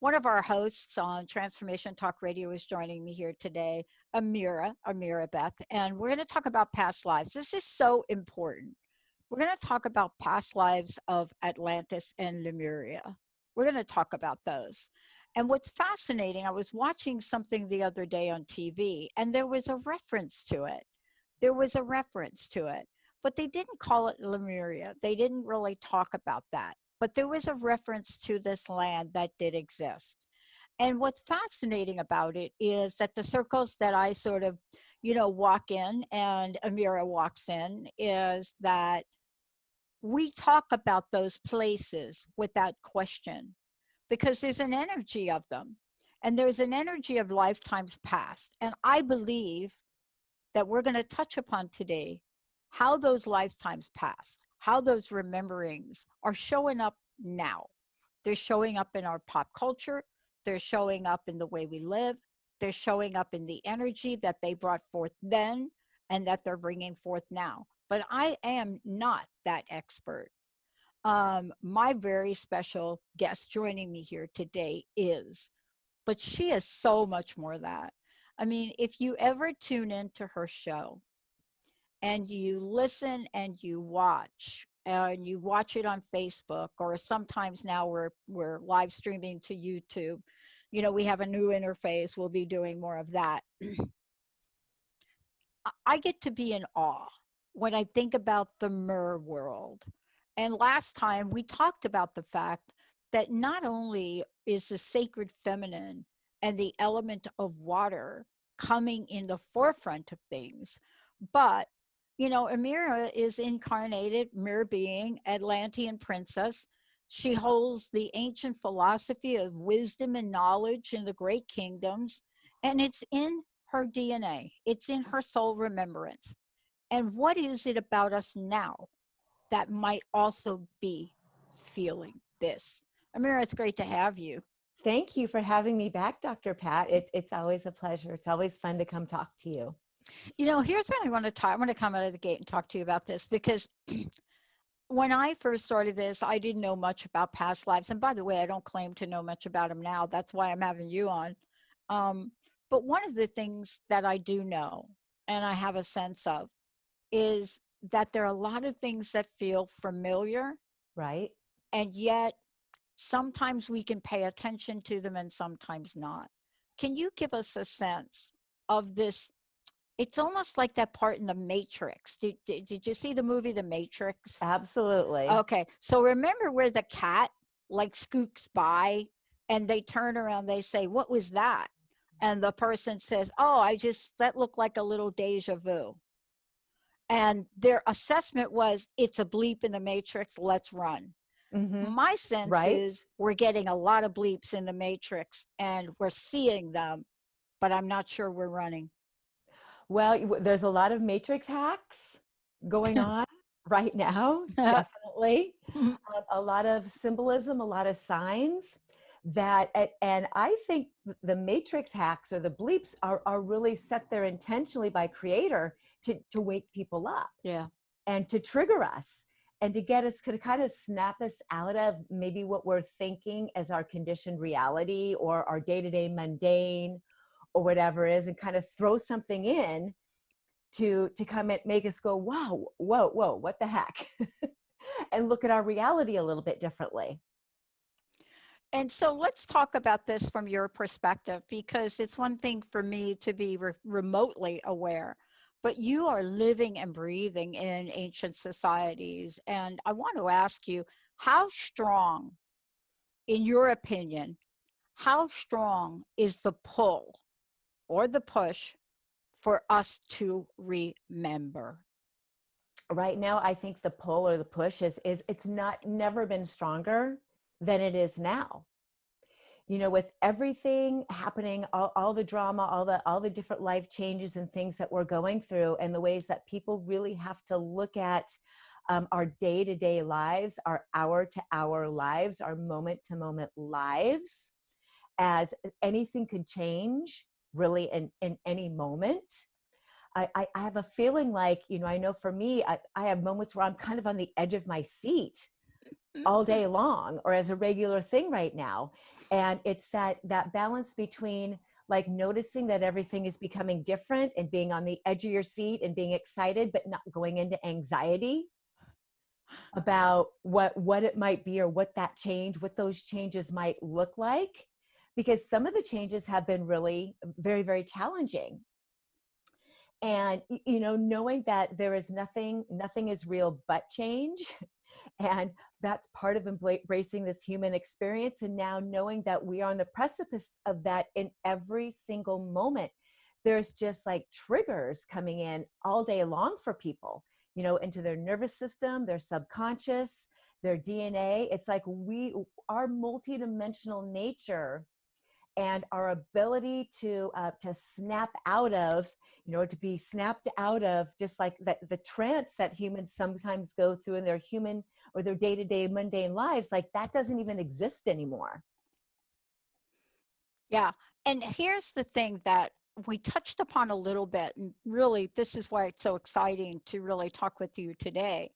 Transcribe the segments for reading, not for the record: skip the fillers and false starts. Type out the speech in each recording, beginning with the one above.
one of our hosts on Transformation Talk Radio is joining me here today, Ameera Beth, and we're going to talk about past lives. This is so important. We're going to talk about past lives of Atlantis and Lemuria. We're going to talk about those. And what's fascinating, I was watching something the other day on TV, and there was a reference to it. But they didn't call it Lemuria. They didn't really talk about that. But there was a reference to this land that did exist. And what's fascinating about it is that the circles that I sort of, walk in and Ameera walks in is that we talk about those places without question because there's an energy of them and there's an energy of lifetimes past. And I believe that we're going to touch upon today how those lifetimes past, how those rememberings are showing up now. They're showing up in our pop culture. They're showing up in the way we live. They're showing up in the energy that they brought forth then and that they're bringing forth now. But I am not that expert. My very special guest joining me here today but she is so much more that. I mean, if you ever tune into her show and you listen and you watch it on Facebook, or sometimes now we're live streaming to YouTube. We have a new interface. We'll be doing more of that. I get to be in awe when I think about the Mer world. And last time we talked about the fact that not only is the sacred feminine and the element of water coming in the forefront of things, but Ameera is incarnated, Mer being Atlantean princess. She holds the ancient philosophy of wisdom and knowledge in the great kingdoms, and it's in her DNA. It's in her soul remembrance. And what is it about us now that might also be feeling this? Ameera, it's great to have you. Thank you for having me back, Dr. Pat. It's always a pleasure. It's always fun to come talk to you. Here's what I want to talk. I'm going to come out of the gate and talk to you about this because when I first started this, I didn't know much about past lives. And by the way, I don't claim to know much about them now. That's why I'm having you on. But one of the things that I do know, and I have a sense of, is that there are a lot of things that feel familiar. Right. And yet sometimes we can pay attention to them and sometimes not. Can you give us a sense of this? It's almost like that part in The Matrix. Did you see the movie The Matrix? Absolutely. Okay. So remember where the cat scooks by and they turn around, they say, "What was that?" And the person says, "Oh, that looked like a little deja vu." And their assessment was, it's a bleep in the Matrix, let's run. Mm-hmm. My sense is we're getting a lot of bleeps in the Matrix and we're seeing them, but I'm not sure we're running. Well, there's a lot of Matrix hacks going on right now, definitely. A lot of symbolism, a lot of signs and I think the Matrix hacks or the bleeps are really set there intentionally by creator to wake people up. Yeah. And to trigger us and to get us to kind of snap us out of maybe what we're thinking as our conditioned reality or our day-to-day mundane or whatever it is, and kind of throw something in to come and make us go, wow, whoa, what the heck? And look at our reality a little bit differently. And so let's talk about this from your perspective, because it's one thing for me to be remotely aware, but you are living and breathing in ancient societies. And I want to ask you, how strong, in your opinion, how strong is the pull or the push for us to remember? Right now, I think the pull or the push is it's never been stronger than it is now. With everything happening, all the drama, all the different life changes and things that we're going through, and the ways that people really have to look at our day-to-day lives, our hour-to-hour lives, our moment-to-moment lives, as anything could change really in any moment. I have a feeling like, I know for me, I have moments where I'm kind of on the edge of my seat all day long or as a regular thing right now. And it's that balance between like noticing that everything is becoming different and being on the edge of your seat and being excited, but not going into anxiety about what it might be or what those changes might look like. Because some of the changes have been really very, very challenging. And, knowing that there is nothing is real but change. And that's part of embracing this human experience. And now knowing that we are on the precipice of that in every single moment. There's just like triggers coming in all day long for people, into their nervous system, their subconscious, their DNA. It's like our multidimensional nature and our ability to snap out of, to be snapped out of just like the trance that humans sometimes go through in their human or their day-to-day mundane lives, like that doesn't even exist anymore. Yeah. And here's the thing that we touched upon a little bit, and really this is why it's so exciting to really talk with you today,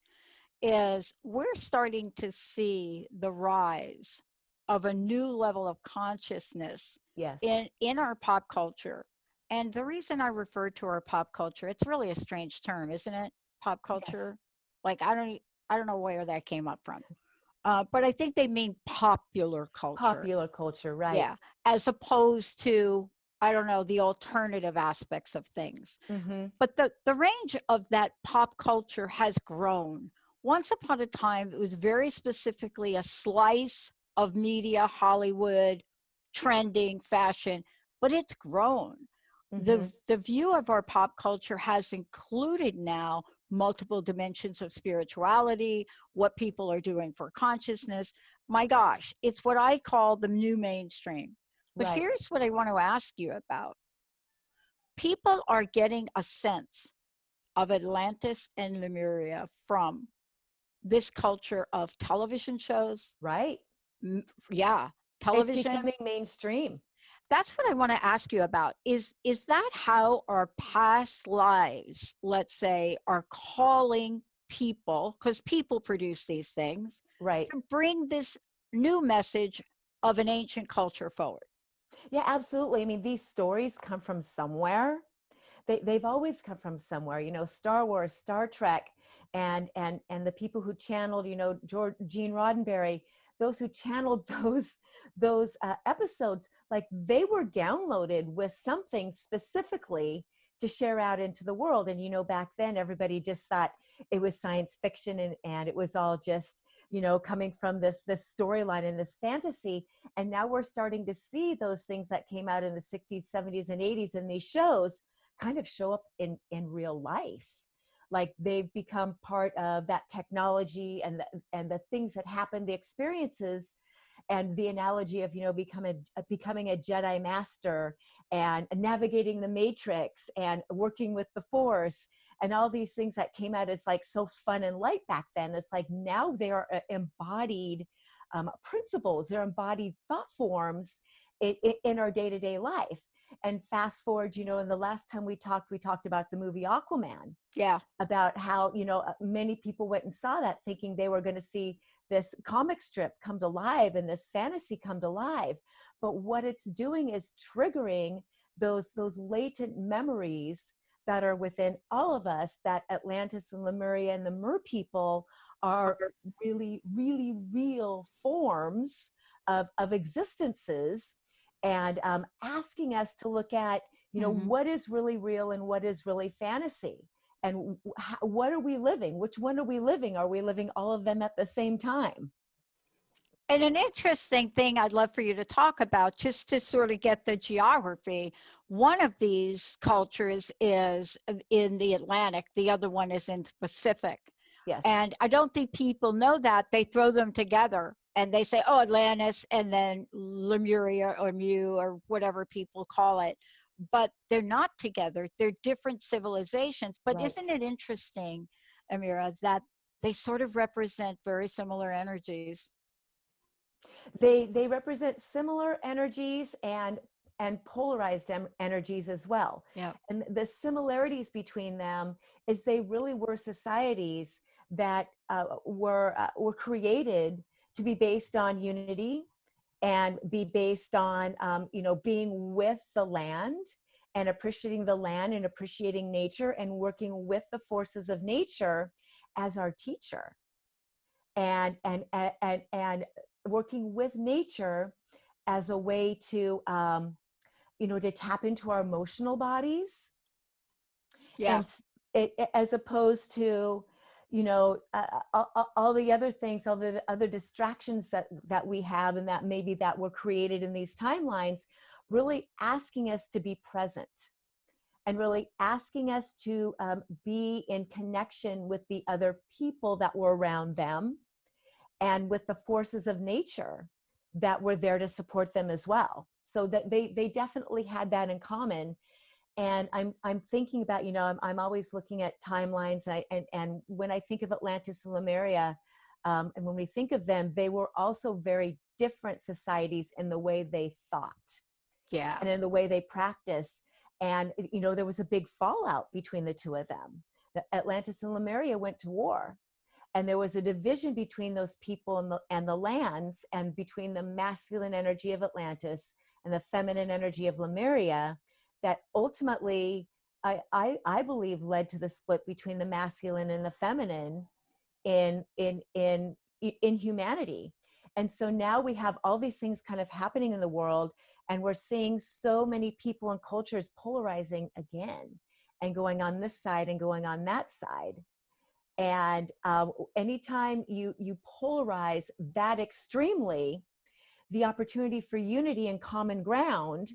is we're starting to see the rise of a new level of consciousness Yes. in our pop culture. And the reason I refer to our pop culture, it's really a strange term, isn't it? Pop culture. Yes. Like I don't know where that came up from. But I think they mean popular culture. Popular culture, right. Yeah. As opposed to, I don't know, the alternative aspects of things. Mm-hmm. But the range of that pop culture has grown. Once upon a time, it was very specifically a slice of media, Hollywood, trending, fashion, but it's grown. Mm-hmm. The view of our pop culture has included now multiple dimensions of spirituality, what people are doing for consciousness. My gosh, it's what I call the new mainstream. But right. Here's what I want to ask you about. People are getting a sense of Atlantis and Lemuria from this culture of television shows. Right. Yeah, television. It's becoming mainstream. That's what I want to ask you about. Is that how our past lives, let's say, are calling people, because people produce these things, right, to bring this new message of an ancient culture forward? Yeah, absolutely. I mean, these stories come from somewhere. They've always come from somewhere, Star Wars, Star Trek, and the people who channeled, Gene Roddenberry, those who channeled those episodes, like they were downloaded with something specifically to share out into the world. And, back then everybody just thought it was science fiction and it was all just, coming from this storyline and this fantasy. And now we're starting to see those things that came out in the 60s, 70s, and 80s in these shows kind of show up in real life. Like they've become part of that technology and the things that happen, the experiences, and the analogy of, becoming a Jedi master and navigating the Matrix and working with the Force and all these things that came out as like so fun and light back then. It's like now they are embodied principles, they're embodied thought forms in our day-to-day life. And fast forward, in the last time we talked about the movie Aquaman. Yeah. About how, many people went and saw that thinking they were going to see this comic strip come to life and this fantasy come to life. But what it's doing is triggering those latent memories that are within all of us, that Atlantis and Lemuria and the Mer people are really, really real forms of existences. And asking us to look at, what is really real and what is really fantasy, and what are we living? Which one are we living? Are we living all of them at the same time? And an interesting thing I'd love for you to talk about, just to sort of get the geography. One of these cultures is in the Atlantic. The other one is in the Pacific. Yes. And I don't think people know that. They throw them together. And they say, oh, Atlantis, and then Lemuria or Mu or whatever people call it. But they're not together. They're different civilizations. But right. Isn't it interesting, Ameera, that they sort of represent very similar energies? They represent similar energies and polarized energies as well. Yeah. And the similarities between them is they really were societies that were created to be based on unity and be based on, being with the land and appreciating the land and appreciating nature and working with the forces of nature as our teacher, and working with nature as a way to, to tap into our emotional bodies, Yeah. and as opposed to, all the other things, all the other distractions that we have, and that maybe that were created in these timelines, really asking us to be present and really asking us to be in connection with the other people that were around them and with the forces of nature that were there to support them as well. So that they definitely had that in common. And I'm thinking about, I'm always looking at timelines, and when I think of Atlantis and Lemuria, and when we think of them, they were also very different societies in the way they thought, Yeah. and in the way they practice. And there was a big fallout between the two of them. Atlantis and Lemuria went to war, and there was a division between those people and the lands, and between the masculine energy of Atlantis and the feminine energy of Lemuria, that ultimately I believe led to the split between the masculine and the feminine in humanity. And so now we have all these things kind of happening in the world, and we're seeing so many people and cultures polarizing again, and going on this side and going on that side. And anytime you polarize that extremely, the opportunity for unity and common ground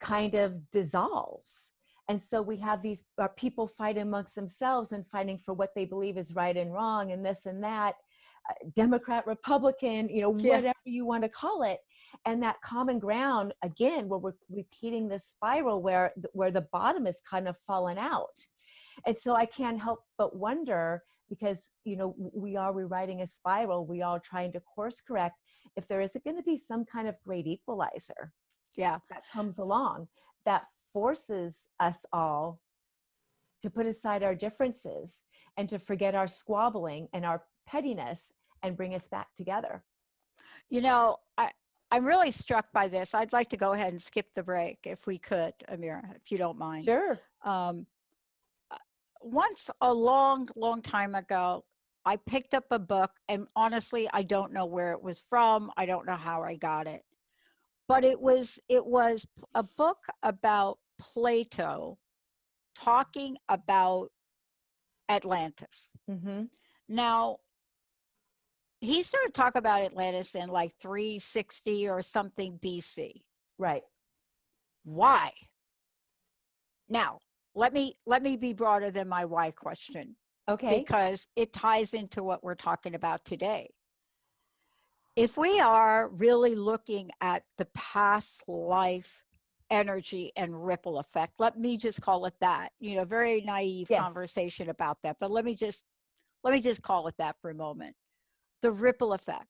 kind of dissolves. And so we have these people fighting amongst themselves and fighting for what they believe is right and wrong, and this and that, Democrat, Republican, Yeah. whatever you want to call it. And that common ground, again, where we're repeating this spiral where the bottom is kind of fallen out. And so I can't help but wonder, because, we are rewriting a spiral, we are trying to course correct, if there isn't going to be some kind of great equalizer Yeah. that comes along that forces us all to put aside our differences and to forget our squabbling and our pettiness and bring us back together. I'm really struck by this. I'd like to go ahead and skip the break if we could, Ameera, if you don't mind. Sure. Once a long, long time ago, I picked up a book, and honestly, I don't know where it was from. I don't know how I got it. But it was a book about Plato talking about Atlantis. Mm-hmm. Now, he started talking about Atlantis in like 360 or something BC. Right. Why? Now, let me be broader than my why question. Okay. Because it ties into what we're talking about today. If we are really looking at the past life energy and ripple effect, let me just call it that. Very naive conversation about that, but let me just call it that for a moment. The ripple effect.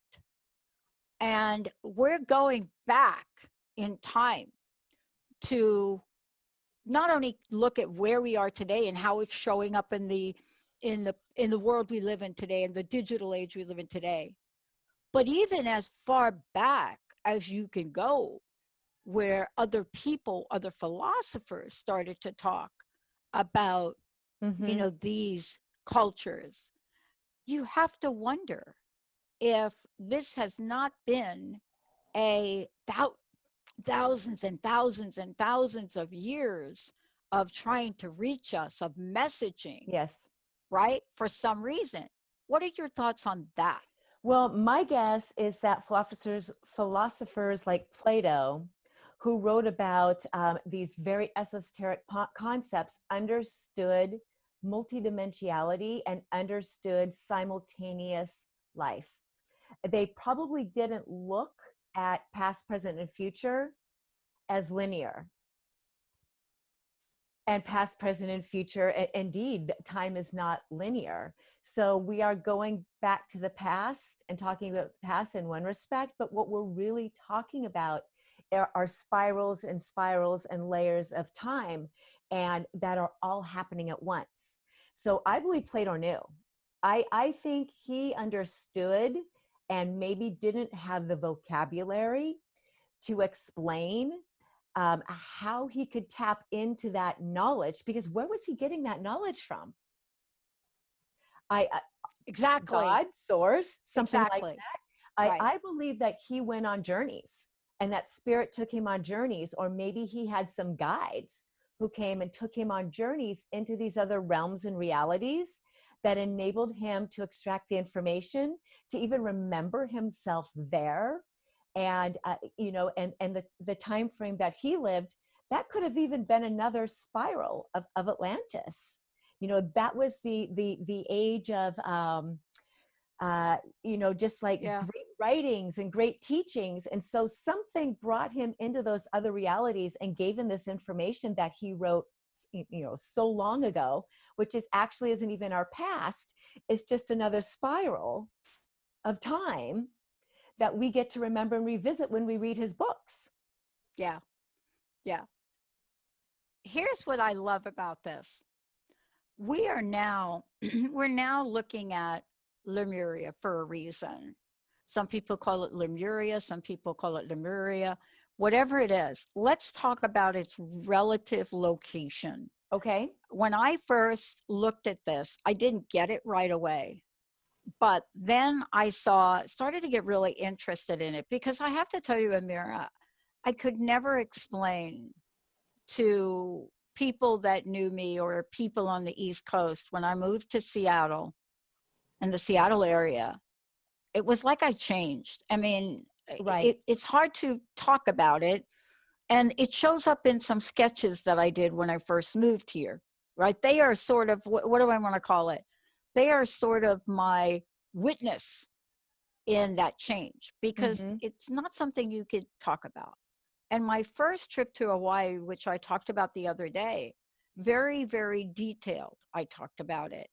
And we're going back in time to not only look at where we are today and how it's showing up in the world we live in today, in the digital age we live in today, but even as far back as you can go, where other people, other philosophers started to talk about, these cultures, you have to wonder if this has not been a thousands and thousands and thousands of years of trying to reach us, of messaging. Yes. Right? For some reason. What are your thoughts on that? Well, my guess is that philosophers like Plato, who wrote about these very esoteric concepts, understood multidimensionality and understood simultaneous life. They probably didn't look at past, present, and future as linear. And past, present, and future, indeed, time is not linear. So we are going back to the past and talking about the past in one respect, but what we're really talking about are spirals and layers of time, and that are all happening at once. So I believe Plato knew. I think he understood and maybe didn't have the vocabulary to explain how he could tap into that knowledge, because where was he getting that knowledge from? I Exactly. God, source, something like Exactly. that. Right. I believe that he went on journeys, and that spirit took him on journeys, or maybe he had some guides who came and took him on journeys into these other realms and realities that enabled him to extract the information, to even remember himself there. And you know, and the time frame that he lived, that could have even been another spiral of Atlantis. You know, that was the age of you know, just like Yeah. great writings and great teachings. And so something brought him into those other realities and gave him this information that he wrote, you know, so long ago, which is actually isn't even our past. It's just another spiral of time that we get to remember and revisit when we read his books. Yeah. Yeah. Here's what I love about this. We are now, we're now looking at Lemuria for a reason. Some people call it Lemuria, some people call it Lemuria, whatever it is. Let's talk about its relative location. Okay. When I first looked at this, I didn't get it right away. But then I started to get really interested in it, because I have to tell you, Ameera, I could never explain to people that knew me or people on the East Coast when I moved to Seattle, in the Seattle area. It was like I changed. I mean, Right. it's hard to talk about it. And it shows up in some sketches that I did when I first moved here, right? They are sort of, what do I want to call it? They are sort of my witness in that change, because Mm-hmm. it's not something you could talk about. And my first trip to Hawaii, which I talked about the other day, very, very detailed, I talked about it,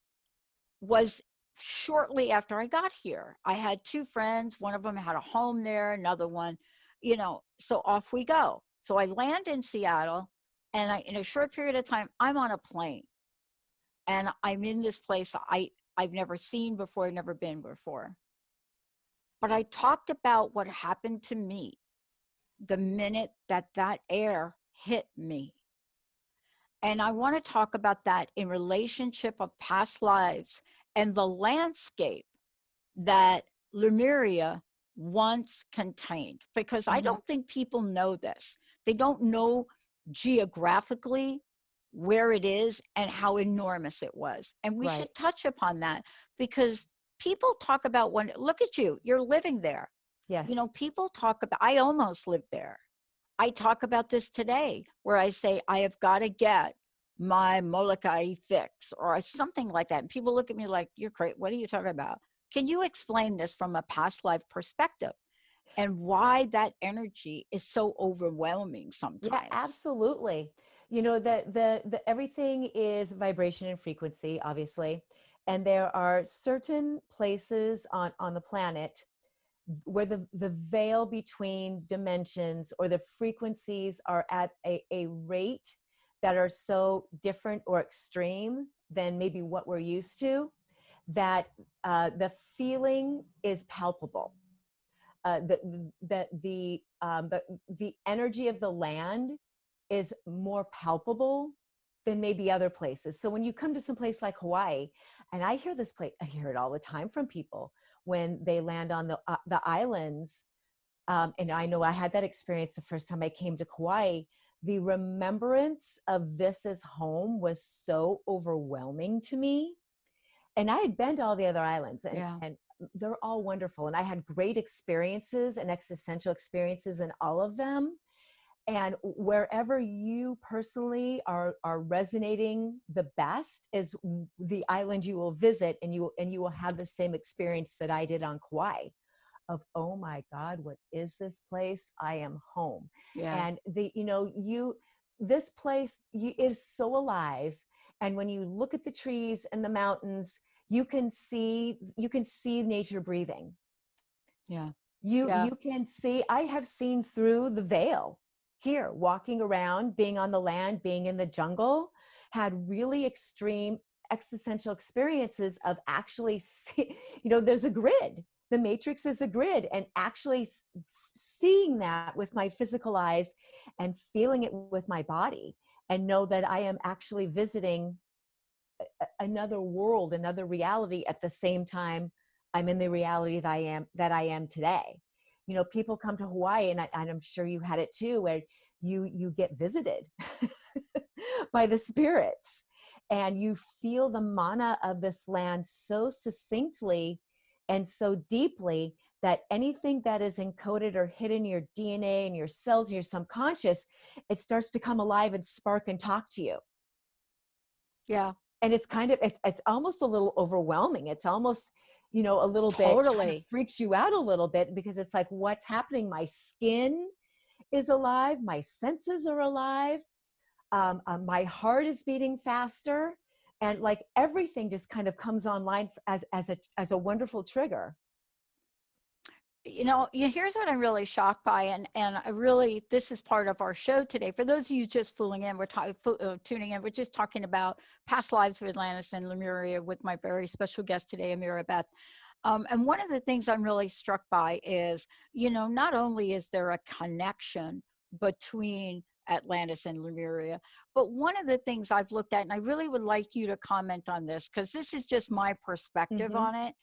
was shortly after I got here. I had two friends, one of them had a home there, another one, you know, so off we go. So I land in Seattle, and in a short period of time, I'm on a plane, and I'm in this place I've never seen before, never been before. But I talked about what happened to me the minute that that air hit me. And I want to talk about that in relationship of past lives and the landscape that Lemuria once contained, because I Mm-hmm. don't think people know this. They don't know geographically where it is and how enormous it was. And we Right. should touch upon that, because people talk about, when, look at you, you're living there. You Yes. know, people talk about, I almost lived there. I talk about this today, where I say, I have got to get my Molokai fix or something like that. And people look at me like, you're crazy. What are you talking about? Can you explain this from a past life perspective, and why that energy is so overwhelming Yeah, sometimes? absolutely. You know, the everything is vibration and frequency, obviously. And there are certain places on the planet where the veil between dimensions or the frequencies are at a rate that are so different or extreme than maybe what we're used to, that the feeling is palpable. The energy of the land is more palpable than maybe other places. So when you come to some place like Hawaii, and I hear this place, I hear it all the time from people when they land on the islands. And I know I had that experience the first time I came to Kauai. The remembrance of this as home was so overwhelming to me. And I had been to all the other islands, Yeah. and they're all wonderful. And I had great experiences and existential experiences in all of them. And wherever you personally are resonating the best is the island you will visit, and you will have the same experience that I did on Kauai of, oh my God, what is this place? I am home. Yeah. And this place is so alive. And when you look at the trees and the mountains, you can see nature breathing. Yeah. You Yeah. can see, I have seen through the veil here, walking around, being on the land, being in the jungle, had really extreme existential experiences of actually see, there's a grid. the matrix is a grid, and actually seeing that with my physical eyes and feeling it with my body, and know that I am actually visiting another world, another reality at the same time I'm in the reality that I am today. You know, people come to Hawaii, and I'm sure you had it too, where you get visited by the spirits, and you feel the mana of this land so succinctly and so deeply that anything that is encoded or hidden in your DNA and your cells and your subconscious, it starts to come alive and spark and talk to you. Yeah. And it's kind of, it's almost a little overwhelming. It's almost, you know, a little bit kind of freaks you out a little bit, because it's like, what's happening? My skin is alive. My senses are alive. My heart is beating faster. And like everything just kind of comes online as a wonderful trigger. You know, here's what I'm really shocked by, and I really, this is part of our show today. For those of you just tuning in, we're just talking about past lives of Atlantis and Lemuria with my very special guest today, Ameera, Beth. And one of the things I'm really struck by is, you know, not only is there a connection between Atlantis and Lemuria, but one of the things I've looked at, and I really would like you to comment on this, because this is just my perspective on it.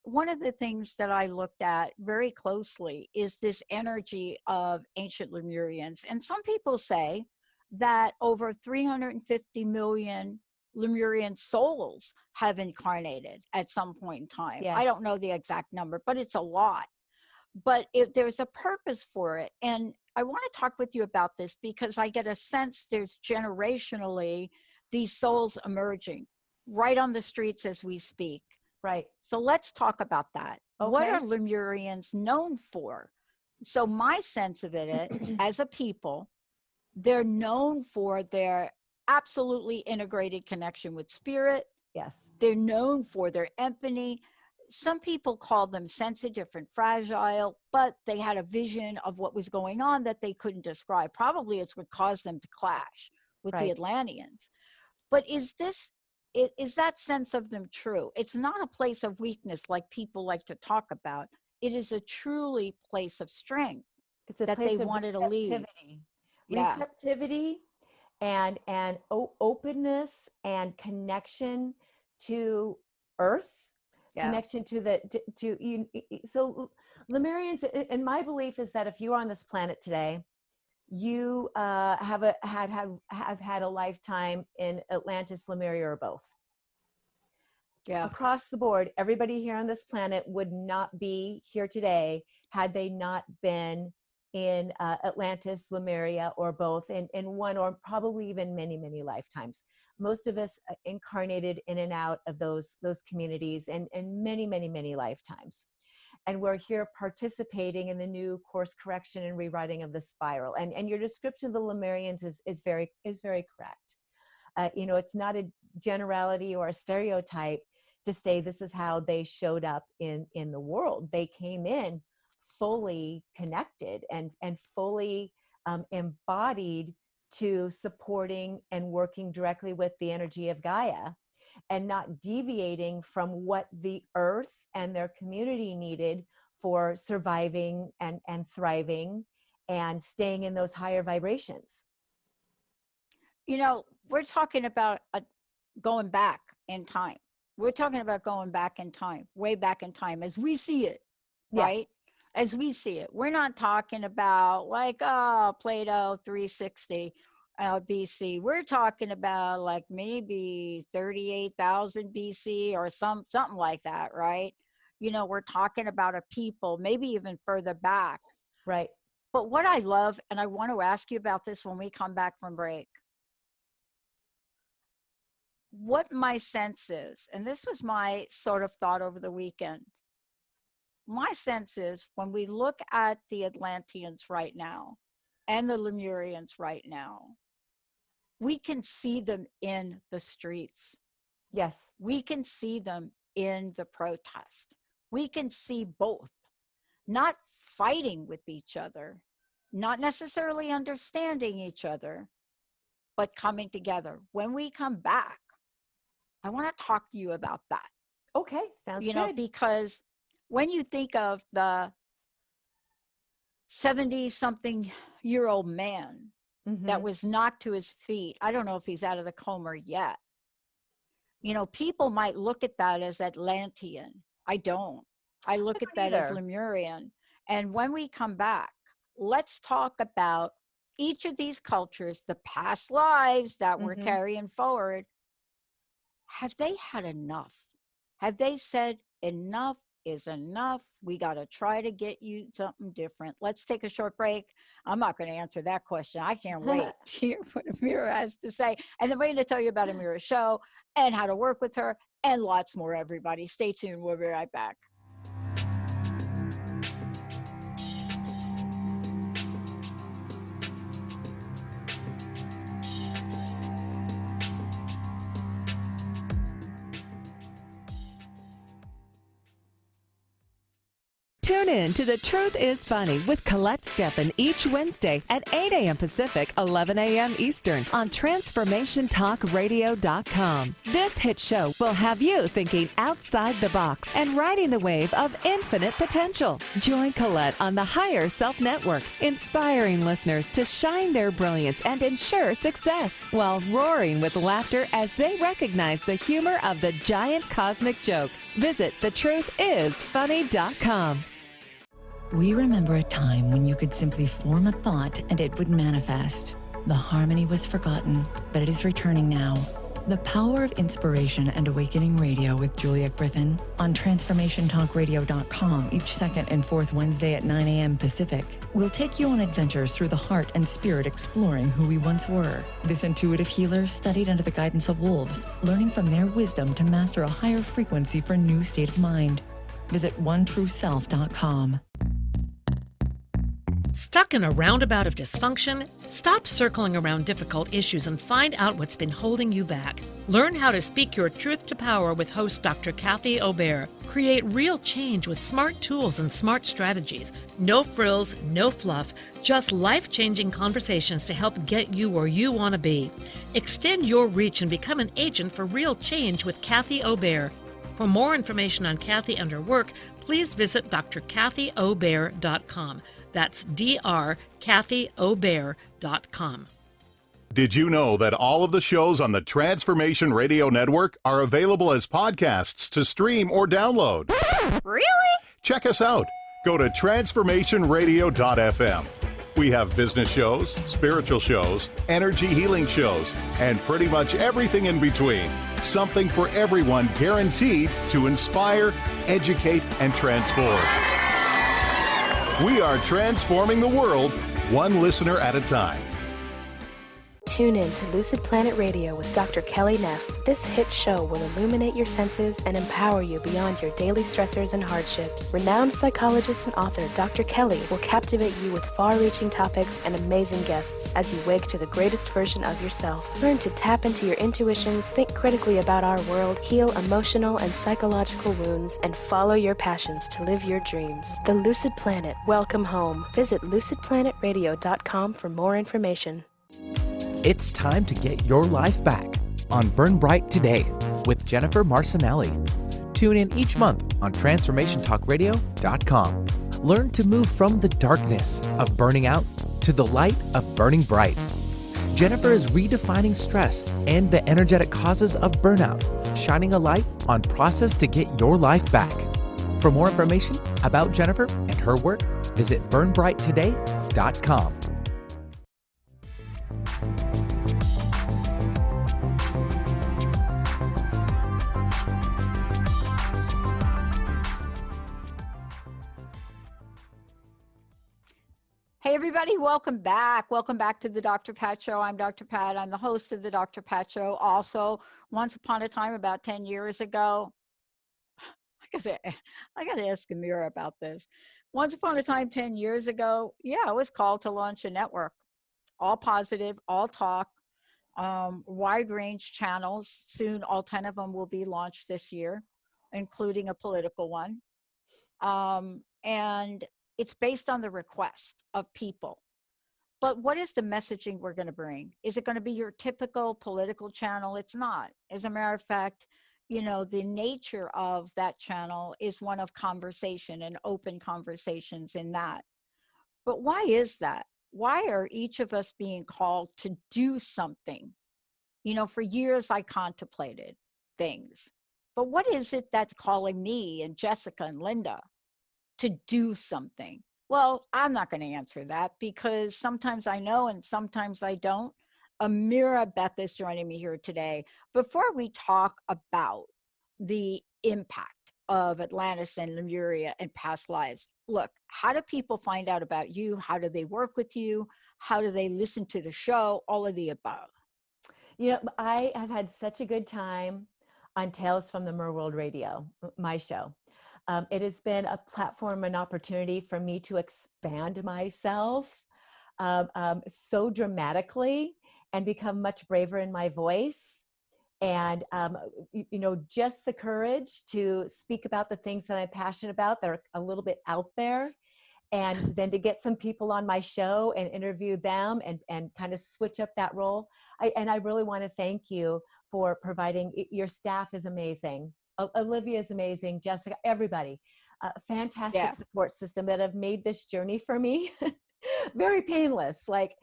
One of the things that I looked at very closely is this energy of ancient Lemurians. And some people say that over 350 million Lemurian souls have incarnated at some point in time. Yes. I don't know the exact number, but it's a lot. But if there's a purpose for it, and I want to talk with you about this because I get a sense there's generationally these souls emerging right on the streets as we speak. Right. So let's talk about that. Okay. What are Lemurians known for? So my sense of it as a people, they're known for their absolutely integrated connection with spirit. Yes. They're known for their empathy. Some people call them sensitive and fragile, but they had a vision of what was going on that they couldn't describe. Probably it's what caused them to clash with the Atlanteans. But is that sense of them true? It's not a place of weakness like people like to talk about. It is a truly place of strength. It's a that place they of wanted to leave. Receptivity and openness and connection to earth, connection to you. So Lemurians, and my belief is that if you are on this planet today, you have had a lifetime in Atlantis, Lemuria, or both. Yeah. Across the board, everybody here on this planet would not be here today had they not been in Atlantis, Lemuria, or both in one or probably even many, many lifetimes. Most of us incarnated in and out of those communities and many, many, many lifetimes. And we're here participating in the new course correction and rewriting of the spiral. And your description of the Lemurians is very correct. You know, it's not a generality or a stereotype to say this is how they showed up in the world. They came in fully connected and fully embodied to supporting and working directly with the energy of Gaia, and not deviating from what the earth and their community needed for surviving and thriving and staying in those higher vibrations. You know, we're talking about going back in time. We're talking about going back in time, way back in time as we see it, right? As we see it. We're not talking about like, Plato 360 BC. We're talking about like maybe 38,000 BC or something like that, right? You know, we're talking about a people, maybe even further back. Right. But what I love, and I want to ask you about this when we come back from break, what my sense is, and this was my sort of thought over the weekend, my sense is when we look at the Atlanteans right now and the Lemurians right now, we can see them in the streets. Yes. We can see them in the protest. We can see both, not fighting with each other, not necessarily understanding each other, but coming together. When we come back, I want to talk to you about that. Okay, sounds good. You know, because when you think of the 70-something-year-old man that was knocked to his feet, I don't know if he's out of the coma yet. You know, people might look at that as Atlantean. I don't. I look at that as Lemurian. And when we come back, let's talk about each of these cultures, the past lives that we're carrying forward. Have they had enough? Have they said enough is enough? We got to try to get you something different. Let's take a short break. I'm not going to answer that question. I can't wait to hear what Ameera has to say. And then we're going to tell you about Ameera's show and how to work with her and lots more, everybody. Stay tuned. We'll be right back. Tune in to The Truth is Funny with Colette Steffen each Wednesday at 8 a.m. Pacific, 11 a.m. Eastern on TransformationTalkRadio.com. This hit show will have you thinking outside the box and riding the wave of infinite potential. Join Colette on the Higher Self Network, inspiring listeners to shine their brilliance and ensure success while roaring with laughter as they recognize the humor of the giant cosmic joke. Visit thetruthisfunny.com. We remember a time when you could simply form a thought and it would manifest. The harmony was forgotten, but it is returning now. The Power of Inspiration and Awakening Radio with Julia Griffin on TransformationTalkRadio.com each second and fourth Wednesday at 9 a.m. Pacific. We'll take you on adventures through the heart and spirit exploring who we once were. This intuitive healer studied under the guidance of wolves, learning from their wisdom to master a higher frequency for a new state of mind. Visit OneTrueSelf.com. Stuck in a roundabout of dysfunction? Stop circling around difficult issues and find out what's been holding you back. Learn how to speak your truth to power with host Dr. Kathy Obear. Create real change with smart tools and smart strategies. No frills, no fluff, just life-changing conversations to help get you where you want to be. Extend your reach and become an agent for real change with Kathy Obear. For more information on Kathy and her work, please visit drkathyobear.com. That's drkathyobear.com. Did you know that all of the shows on the Transformation Radio Network are available as podcasts to stream or download? Really? Check us out. Go to transformationradio.fm. We have business shows, spiritual shows, energy healing shows, and pretty much everything in between. Something for everyone, guaranteed to inspire, educate, and transform. We are transforming the world, one listener at a time. Tune in to Lucid Planet Radio with Dr. Kelly Neff. This hit show will illuminate your senses and empower you beyond your daily stressors and hardships. Renowned psychologist and author Dr. Kelly will captivate you with far-reaching topics and amazing guests as you wake to the greatest version of yourself. Learn to tap into your intuitions, think critically about our world, heal emotional and psychological wounds, and follow your passions to live your dreams. The Lucid Planet. Welcome home. Visit lucidplanetradio.com for more information. It's time to get your life back on Burn Bright Today with Jennifer Marcinelli. Tune in each month on TransformationTalkRadio.com. Learn to move from the darkness of burning out to the light of burning bright. Jennifer is redefining stress and the energetic causes of burnout, shining a light on process to get your life back. For more information about Jennifer and her work, visit burnbrighttoday.com. Hey, everybody, welcome back. Welcome back to the Dr. Pat Show. I'm Dr. Pat. I'm the host of the Dr. Pat Show. Also, once upon a time, about 10 years ago, I gotta ask Ameera about this. Once upon a time, 10 years ago, I was called to launch a network. All positive, all talk, wide range channels. Soon, all 10 of them will be launched this year, including a political one. And it's based on the request of people. But what is the messaging we're going to bring? Is it going to be your typical political channel? It's not. As a matter of fact, the nature of that channel is one of conversation and open conversations in that. But why is that? Why are each of us being called to do something? For years I contemplated things, but what is it that's calling me and Jessica and Linda to do something? Well, I'm not going to answer that because sometimes I know and sometimes I don't. Ameera, Beth is joining me here today. Before we talk about the impact of Atlantis and Lemuria and past lives, look, how do people find out about you? How do they work with you? How do they listen to the show? All of the above. I have had such a good time on Tales from the Merworld Radio, my show. It has been a platform, an opportunity for me to expand myself so dramatically and become much braver in my voice. And, just the courage to speak about the things that I'm passionate about that are a little bit out there. And then to get some people on my show and interview them and kind of switch up that role. I really want to thank you for providing. Your staff is amazing. Olivia is amazing. Jessica, everybody, fantastic support system that have made this journey for me very painless. Like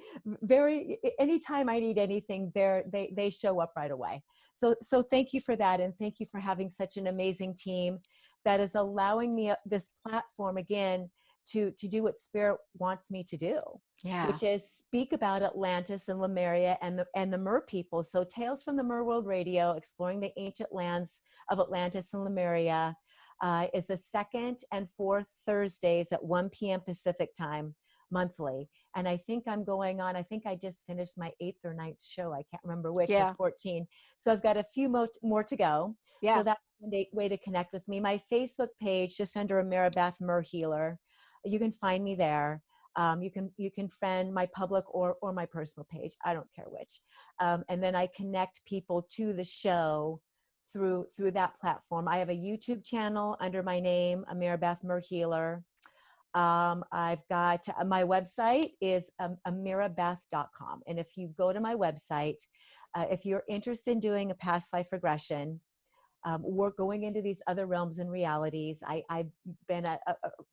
anytime I need anything, they show up right away. So thank you for that. And thank you for having such an amazing team that is allowing me this platform again to do what Spirit wants me to do, which is speak about Atlantis and Lemuria and the Mer people. So Tales from the Merworld Radio, exploring the ancient lands of Atlantis and Lemuria, is the second and fourth Thursdays at 1 p.m. Pacific time monthly. And I think I'm going on, I think I just finished my 8th or 9th show. I can't remember which, of 14. So I've got a few more to go. So that's a way to connect with me. My Facebook page, just under Ameera Beth Mer Healer. You can find me there. You can friend my public or my personal page. I don't care which. And then I connect people to the show through that platform. I have a YouTube channel under my name, Ameera Beth Mer Healer. I've got my website is ameerabeth.com. And if you go to my website, if you're interested in doing a past life regression, we're going into these other realms and realities. I've been an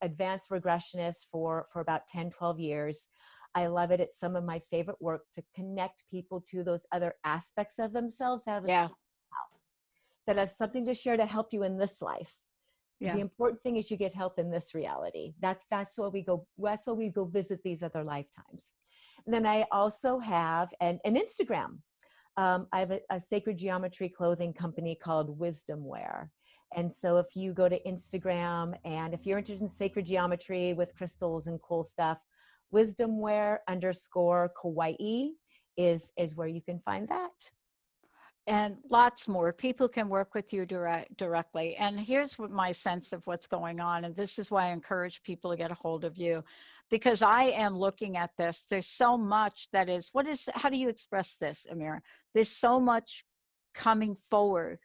advanced regressionist for about 10, 12 years. I love it. It's some of my favorite work to connect people to those other aspects of themselves that have something to share to help you in this life. The important thing is you get help in this reality. That's why we go. That's why we go visit these other lifetimes. And then I also have an Instagram. I have a sacred geometry clothing company called Wisdom Wear. And so if you go to Instagram and if you're interested in sacred geometry with crystals and cool stuff, wisdomwear_Kauai is where you can find that. And lots more. People can work with you directly. And here's what my sense of what's going on. And this is why I encourage people to get a hold of you, because I am looking at this. There's so much that is, how do you express this, Ameera? There's so much coming forward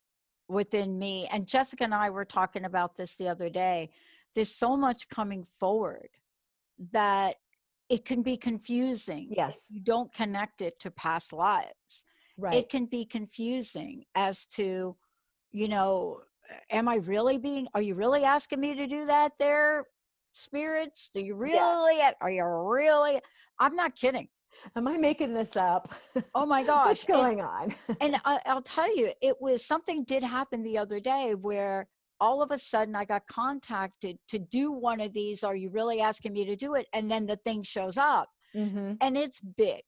within me. And Jessica and I were talking about this the other day. There's so much coming forward that it can be confusing. Yes. If you don't connect it to past lives. Right. It can be confusing as to, are you really asking me to do that there, spirits? Are you really, I'm not kidding. Am I making this up? Oh my gosh. What's going on? And I'll tell you, something did happen the other day where all of a sudden I got contacted to do one of these. Are you really asking me to do it? And then the thing shows up and it's big.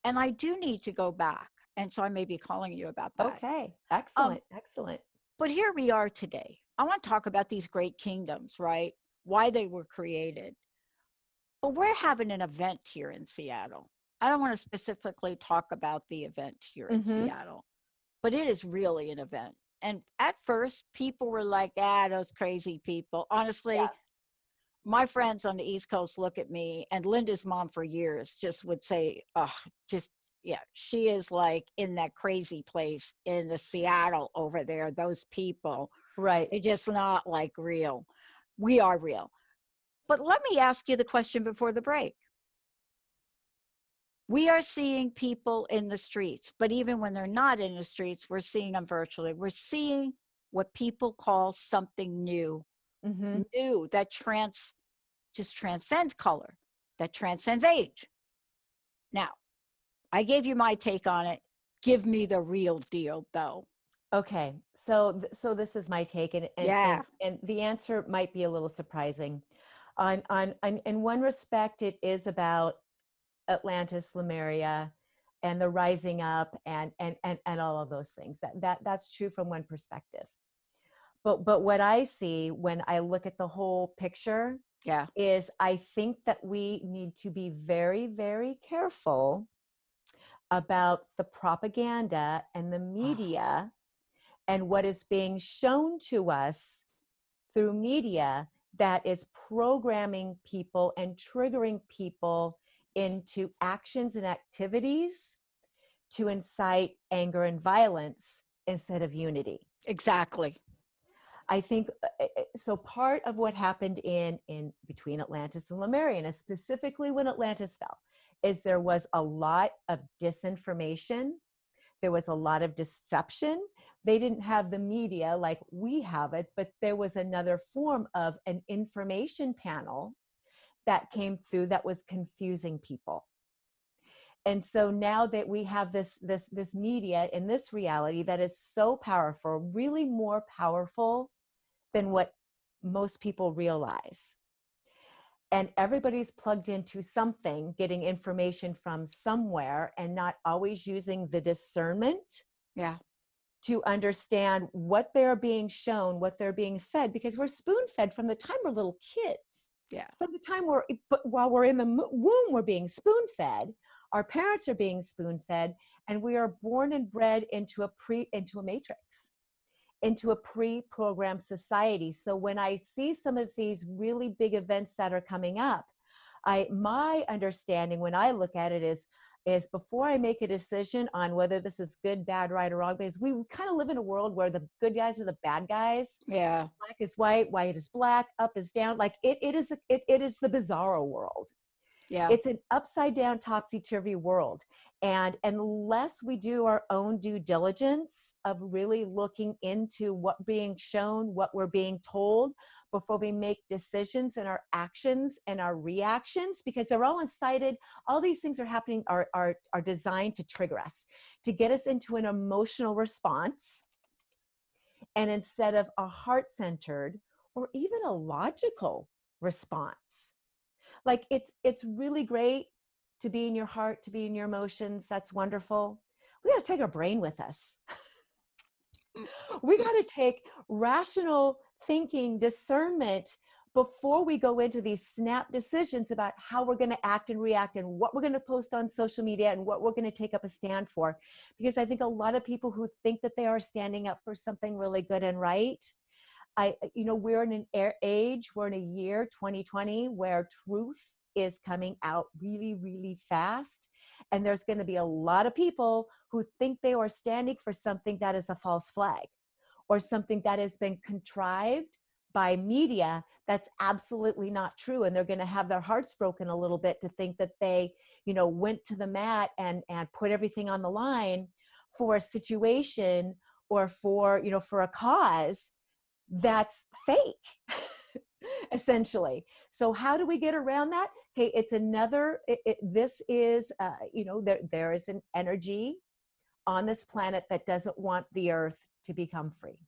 And I do need to go back. And so I may be calling you about that. Okay. Excellent. Excellent. But here we are today. I want to talk about these great kingdoms, right? Why they were created. But we're having an event here in Seattle. I don't want to specifically talk about the event here in Seattle, but it is really an event. And at first, people were like, those crazy people. Honestly, my friends on the East Coast look at me, and Linda's mom for years just would say, she is like in that crazy place in the Seattle over there. Those people, right? They're just not like real. We are real. But let me ask you the question before the break. We are seeing people in the streets, but even when they're not in the streets, we're seeing them virtually. We're seeing what people call something new, new that just transcends color, that transcends age. Now, I gave you my take on it. Give me the real deal, though. Okay, so this is my take, and Yeah. and the answer might be a little surprising. On in one respect, it is about Atlantis, Lemuria, and the rising up, and all of those things. That's true from one perspective. But what I see when I look at the whole picture, Yeah. is I think that we need to be very, very careful about the propaganda and the media and what is being shown to us through media that is programming people and triggering people into actions and activities to incite anger and violence instead of unity. Exactly. I think so. Part of what happened in between Atlantis and Lemuria, and specifically when Atlantis fell, is there was a lot of disinformation. There was a lot of deception. They didn't have the media like we have it, but there was another form of an information panel that came through that was confusing people. And so now that we have this media in this reality that is so powerful, really more powerful than what most people realize. And everybody's plugged into something, getting information from somewhere, and not always using the discernment to understand what they're being shown, what they're being fed, because we're spoon-fed from the time we're little kids. Yeah. From the time while we're in the womb, we're being spoon-fed. Our parents are being spoon-fed, and we are born and bred into a matrix, into a pre-programmed society. So when I see some of these really big events that are coming up, my understanding when I look at it is before I make a decision on whether this is good, bad, right, or wrong, because we kind of live in a world where the good guys are the bad guys. Yeah. Black is white, white is black, up is down. Like it is the bizarro world. Yeah. It's an upside down, topsy-turvy world. And unless we do our own due diligence of really looking into what being shown, what we're being told, before we make decisions and our actions and our reactions, because they're all incited, all these things are happening, are designed to trigger us, to get us into an emotional response. And instead of a heart-centered or even a logical response. Like it's really great to be in your heart, to be in your emotions. That's wonderful. We got to take our brain with us. We got to take rational thinking, discernment before we go into these snap decisions about how we're going to act and react and what we're going to post on social media and what we're going to take up a stand for. Because I think a lot of people who think that they are standing up for something really good and right, we're in an age, we're in a year, 2020, where truth is coming out really, really fast. And there's going to be a lot of people who think they are standing for something that is a false flag or something that has been contrived by media that's absolutely not true. And they're going to have their hearts broken a little bit to think that they, went to the mat and put everything on the line for a situation or for a cause that's fake, essentially. So how do we get around that? Okay, it's another, this is, there is an energy on this planet that doesn't want the earth to become free,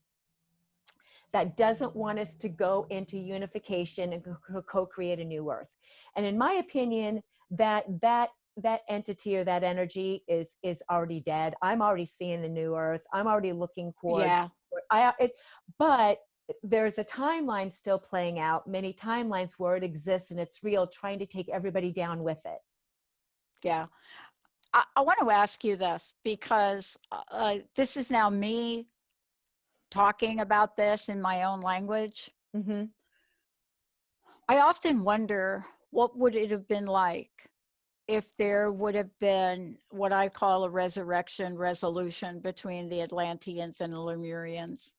that doesn't want us to go into unification and co-create a new earth. And in my opinion, that entity or that energy is already dead. I'm already seeing the new earth. I'm already looking towards, but there's a timeline still playing out, many timelines where it exists and it's real, trying to take everybody down with it. Yeah. I want to ask you this because this is now me talking about this in my own language. Mm-hmm. I often wonder what would it have been like if there would have been what I call a resolution between the Atlanteans and the Lemurians.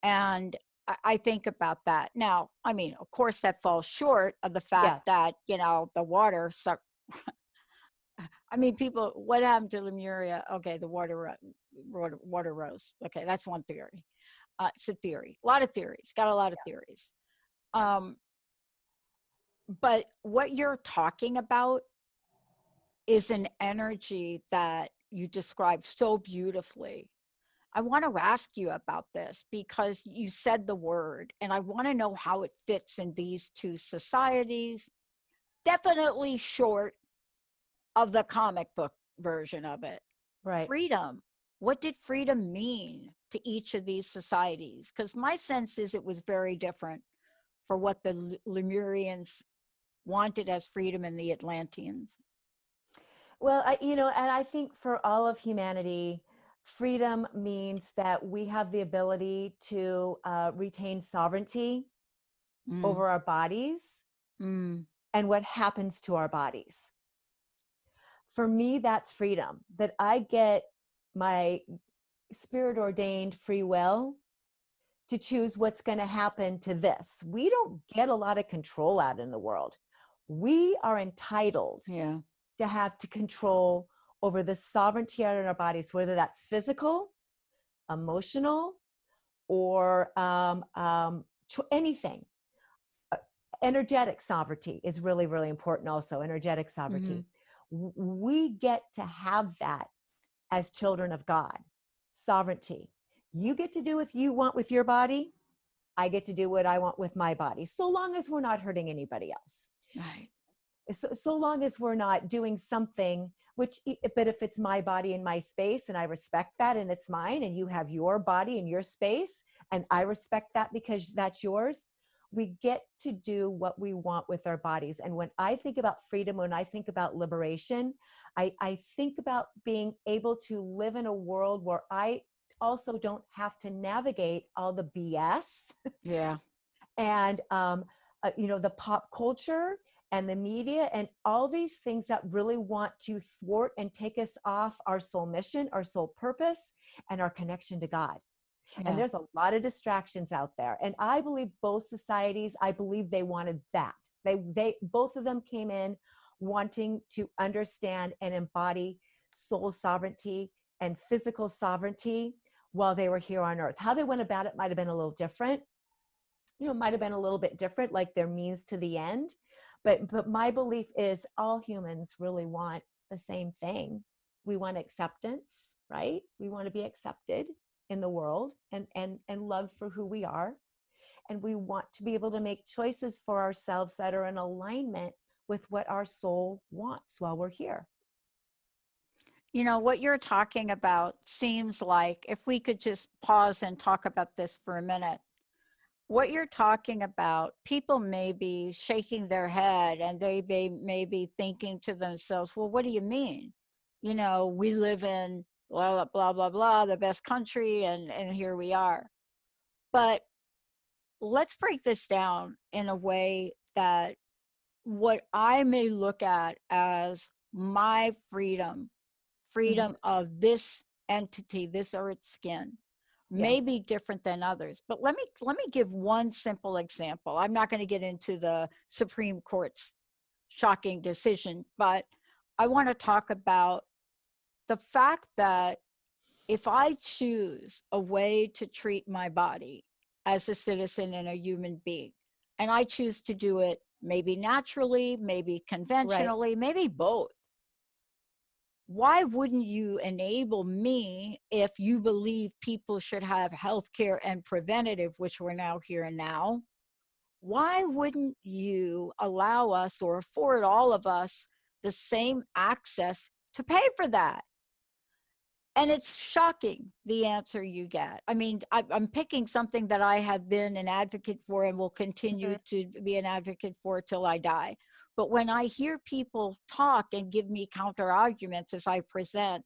And I think about that. Now, I mean, of course, that falls short of the fact that, the water sucked. I mean, people, what happened to Lemuria? Okay, the water rose. Okay, that's one theory. It's a theory, a lot of theories, got a lot of theories. But what you're talking about is an energy that you described so beautifully. I want to ask you about this because you said the word, and I want to know how it fits in these two societies. Definitely short of the comic book version of it. Right. Freedom. What did freedom mean to each of these societies? Because my sense is it was very different for what the Lemurians wanted as freedom in the Atlanteans. Well, and I think for all of humanity, freedom means that we have the ability to retain sovereignty over our bodies and what happens to our bodies. For me, that's freedom, that I get my spirit ordained free will to choose what's going to happen to this. We don't get a lot of control out in the world. We are entitled to have to control over the sovereignty out in our bodies, whether that's physical, emotional, or anything. Energetic sovereignty is really, really important also, energetic sovereignty. We get to have that as children of God, sovereignty. You get to do what you want with your body. I get to do what I want with my body, so long as we're not hurting anybody else. Right. So long as we're not doing something but if it's my body and my space, and I respect that, and it's mine, and you have your body and your space, and I respect that because that's yours, we get to do what we want with our bodies. And when I think about freedom, when I think about liberation, I think about being able to live in a world where I also don't have to navigate all the BS. Yeah. And, the pop culture and the media and all these things that really want to thwart and take us off our soul mission, our soul purpose, and our connection to God. Yeah. And there's a lot of distractions out there. And I believe both societies, I believe they wanted that. They both of them came in wanting to understand and embody soul sovereignty and physical sovereignty while they were here on earth. How they went about it might have been a little different. Might have been a little bit different, like their means to the end. But my belief is all humans really want the same thing. We want acceptance, right? We want to be accepted in the world and loved for who we are. And we want to be able to make choices for ourselves that are in alignment with what our soul wants while we're here. What you're talking about seems like, if we could just pause and talk about this for a minute, what you're talking about, people may be shaking their head and they may be thinking to themselves, well, what do you mean? We live in blah, blah, blah, blah, the best country, and here we are. But let's break this down in a way that what I may look at as my freedom of this entity, this earth skin, may be different than others. But let me give one simple example. I'm not going to get into the Supreme Court's shocking decision, but I want to talk about the fact that if I choose a way to treat my body as a citizen and a human being, and I choose to do it maybe naturally, maybe conventionally, maybe both, why wouldn't you enable me, if you believe people should have health care and preventative, which we're now here and now, why wouldn't you allow us or afford all of us the same access to pay for that? And it's shocking, the answer you get. I mean, I'm picking something that I have been an advocate for and will continue to be an advocate for till I die. But when I hear people talk and give me counter arguments as I present,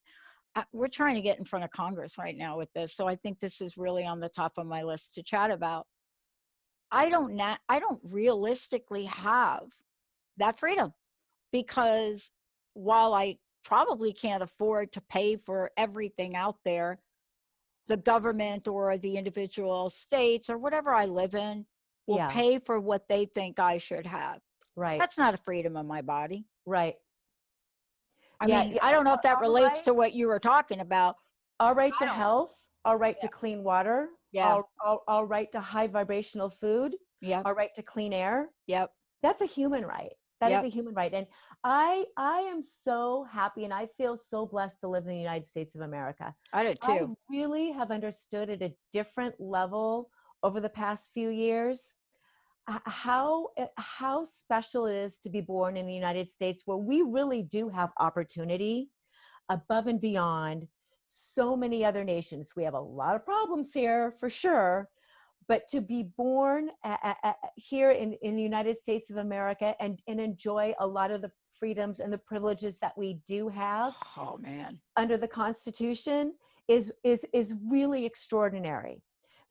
we're trying to get in front of Congress right now with this. So I think this is really on the top of my list to chat about. I don't realistically have that freedom, because while I probably can't afford to pay for everything out there, the government or the individual states or whatever I live in will pay for what they think I should have. Right. That's not a freedom of my body. Right. I mean, I don't know if that relates to what you were talking about. Our right to health, our right to clean water, Yeah. our right to high vibrational food, Yep. our right to clean air. Yep. That's a human right. That Yep. is a human right. And I am so happy and I feel so blessed to live in the United States of America. I do I too. really have understood at a different level over the past few years how special it is to be born in the United States, where we really do have opportunity above and beyond so many other nations. We have a lot of problems here for sure, but to be born here in the United States of America and enjoy a lot of the freedoms and the privileges that we do have Oh man. under the Constitution is really extraordinary.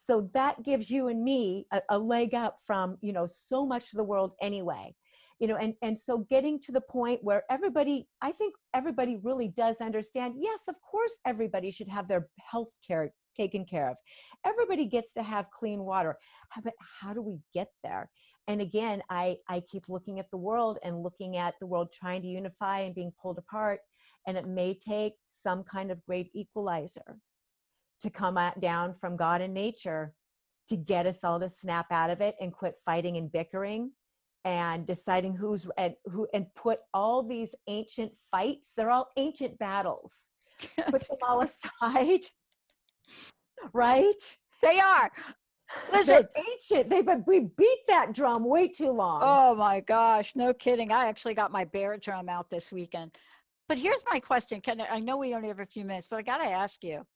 So that gives you and me a leg up from, you know, so much of the world anyway. You know, and so getting to the point where everybody, I think everybody really does understand, yes, of course, everybody should have their health care taken care of. Everybody gets to have clean water. But how do we get there? And again, I keep looking at the world and looking at the world trying to unify and being pulled apart. And it may take some kind of great equalizer to come down from God and nature to get us all to snap out of it and quit fighting and bickering and deciding who's and who, and put all these ancient fights, they're all ancient battles, put them all aside, right? They are. Listen. They're ancient. We beat that drum way too long. Oh my gosh, no kidding. I actually got my bear drum out this weekend. But here's my question. I know we only have a few minutes, but I got to ask you,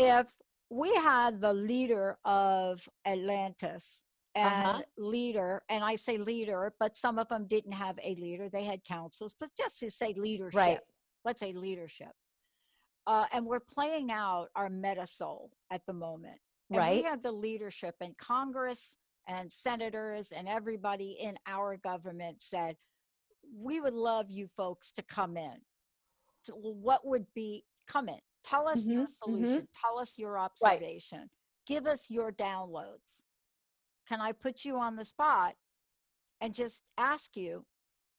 if we had the leader of Atlantis and leader, and I say leader, but some of them didn't have a leader. They had councils, but just to say leadership, right. Let's say leadership. And we're playing out our meta soul at the moment. And right. we have the leadership, and Congress and senators and everybody in our government said, we would love you folks to come in. So what would be, come in, tell us your solution, tell us your observation, right. Give us your downloads. Can I put you on the spot and just ask you,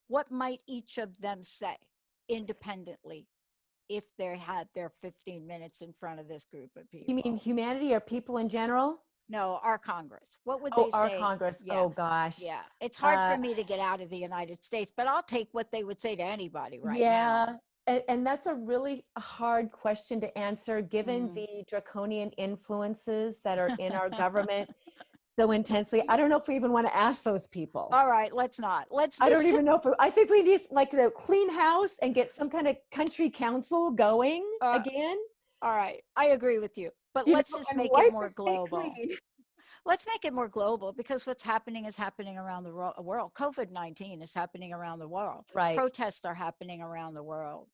what might each of them say independently if they had their 15 minutes in front of this group of people? You mean humanity or people in general? No, our Congress. What would they say? Our Congress. Yeah. Oh, gosh. Yeah. It's hard for me to get out of the United States, but I'll take what they would say to anybody right now. And that's a really hard question to answer, given the draconian influences that are in our government so intensely. I don't know if we even want to ask those people. All right, let's not. I don't even know if I think we need like a clean house and get some kind of country council going again. All right, I agree with you. But let's just make it more global. Let's make it more global, because what's happening is happening around the world. COVID-19 is happening around the world. Right. Protests are happening around the world.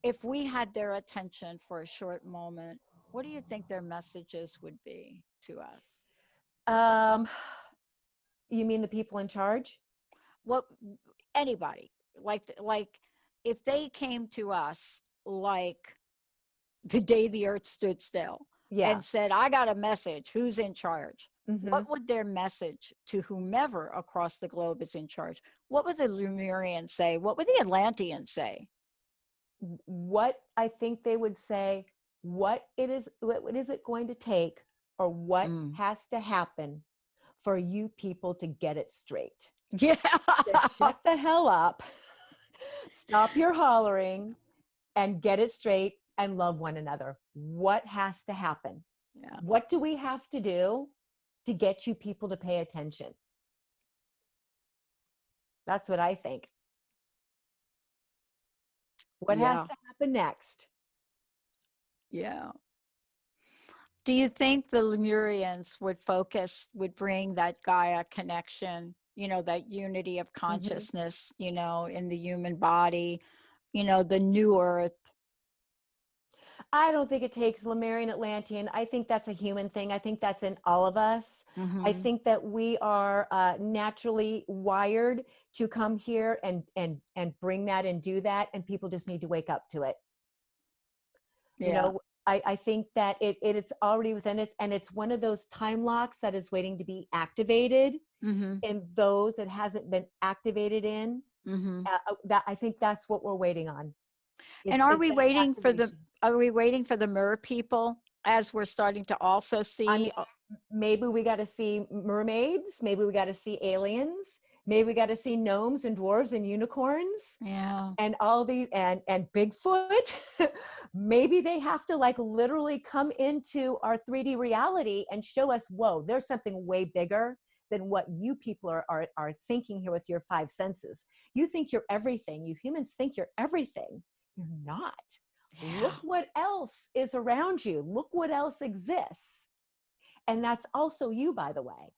If we had their attention for a short moment, what do you think their messages would be to us? You mean the people in charge? What, anybody, like if they came to us like the day the earth stood still, and said, I got a message, who's in charge? What would their message to whomever across the globe is in charge? What would the Lemurians say? What would the Atlanteans say? What I think they would say, what is it going to take, or what has to happen for you people to get it straight? Yeah. To shut the hell up, stop your hollering, and get it straight and love one another. What has to happen? Yeah. What do we have to do to get you people to pay attention? That's what I think. What has to happen next? Yeah. Do you think the Lemurians would bring that Gaia connection, you know, that unity of consciousness, you know, in the human body, you know, the new earth? I don't think it takes Lemurian Atlantean. I think that's a human thing. I think that's in all of us. I think that we are naturally wired to come here and bring that and do that, and people just need to wake up to it. You know, I think that it's already within us, and it's one of those time locks that is waiting to be activated in those it hasn't been activated in. That I think that's what we're waiting on. And are we waiting for the mirror people as we're starting to also see. I mean, maybe we got to see mermaids. Maybe we got to see aliens. Maybe we got to see gnomes and dwarves and unicorns. Yeah. And all these, and Bigfoot. Maybe they have to like literally come into our 3D reality and show us, whoa, there's something way bigger than what you people are thinking here with your five senses. You think you're everything. You humans think you're everything. You're not. Yeah. Look what else is around you. Look what else exists. And that's also you, by the way.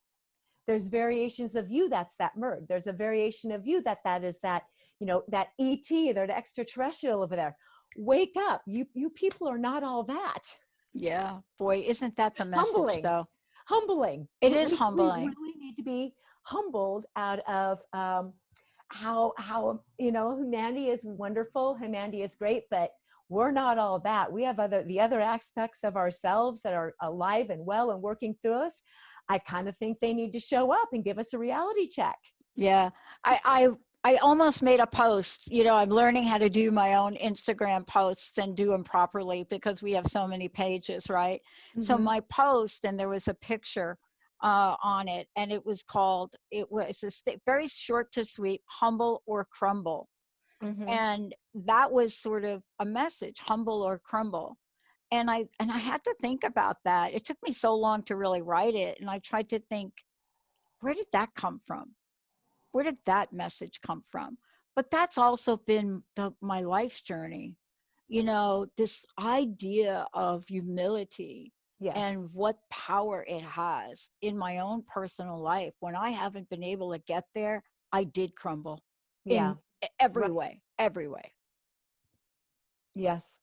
There's variations of you that's that Merg. There's a variation of you that is that, you know, that ET, they're the extraterrestrial over there. Wake up. You people are not all that. Yeah. Boy, isn't that the message, Humbling. though? Humbling. It is humbling. We really need to be humbled out of how you know, humanity is wonderful, humanity is great, but we're not all that. We have the other aspects of ourselves that are alive and well and working through us. I kind of think they need to show up and give us a reality check. Yeah. I almost made a post. You know, I'm learning how to do my own Instagram posts and do them properly because we have so many pages, right? Mm-hmm. So my post, and there was a picture on it, and it was called, it was very short to sweet, humble or crumble. Mm-hmm. And that was sort of a message, humble or crumble. And I had to think about that. It took me so long to really write it. And I tried to think, where did that come from? Where did that message come from? But that's also been my life's journey. You know, this idea of humility. Yes. And what power it has in my own personal life. When I haven't been able to get there, I did crumble. Yeah. In every way. Yes.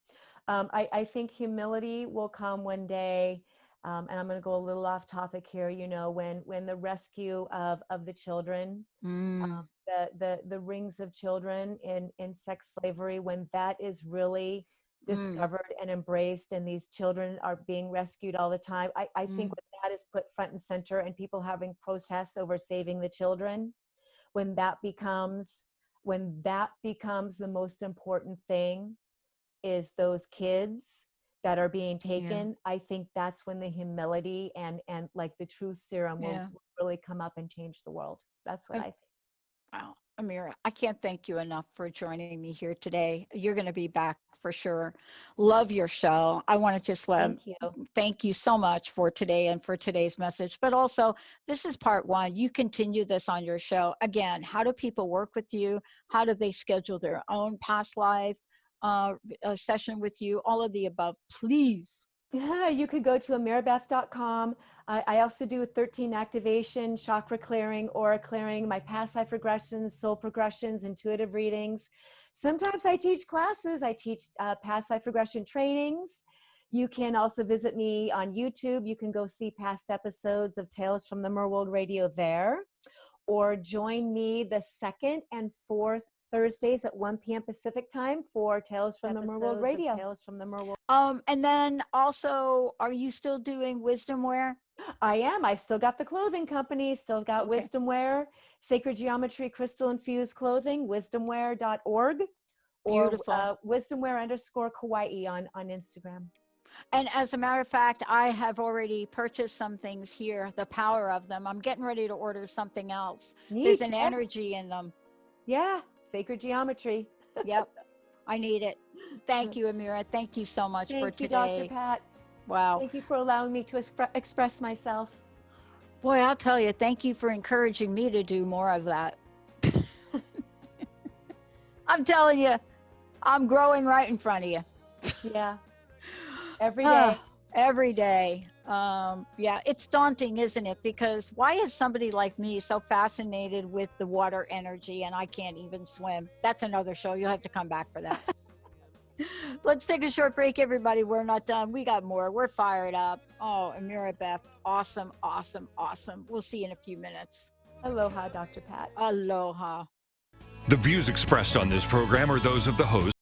I think humility will come one day. And I'm going to go a little off topic here, you know, when the rescue of the children, the rings of children in sex slavery, when that is really discovered and embraced, and these children are being rescued all the time. I think when that is put front and center and people having protests over saving the children, when that becomes the most important thing, is those kids that are being taken. Yeah. I think that's when the humility and like the truth serum will really come up and change the world. That's what I think. Wow. Ameera, I can't thank you enough for joining me here today. You're going to be back for sure. Love your show. I want to just thank you so much for today and for today's message. But also, this is part one. You continue this on your show. Again, how do people work with you? How do they schedule their own past life a session with you? All of the above, please. Yeah, you could go to ameerabeth.com. I also do 13 activation, chakra clearing, aura clearing, my past life regressions, soul progressions, intuitive readings. Sometimes I teach classes. I teach past life regression trainings. You can also visit me on YouTube. You can go see past episodes of Tales from the Merworld Radio there, or join me the 2nd and 4th Thursdays at 1 p.m. Pacific time for Tales from the Merworld Radio. Tales from the Merworld. And then also, are you still doing wisdom wear? I am. I still got the clothing company, still got wisdom wear, sacred geometry, crystal infused clothing, wisdomwear.org, or wisdomwear_Kauai on Instagram. And as a matter of fact, I have already purchased some things here, the power of them. I'm getting ready to order something else. There's an energy in them. Yeah. Sacred geometry. Yep. I need it. Thank you, Ameera. Thank you so much for today. Thank you, Dr. Pat. Wow. Thank you for allowing me to express myself. Boy, I'll tell you, thank you for encouraging me to do more of that. I'm telling you, I'm growing right in front of you. Yeah. Every day. Every day. Yeah, it's daunting, isn't it? Because why is somebody like me so fascinated with the water energy and I can't even swim? That's another show. You'll have to come back for that. Let's take a short break, everybody. We're not done. We got more. We're fired up. Oh, Ameera, Beth. Awesome, awesome, awesome. We'll see you in a few minutes. Aloha, Dr. Pat. Aloha. The views expressed on this program are those of the host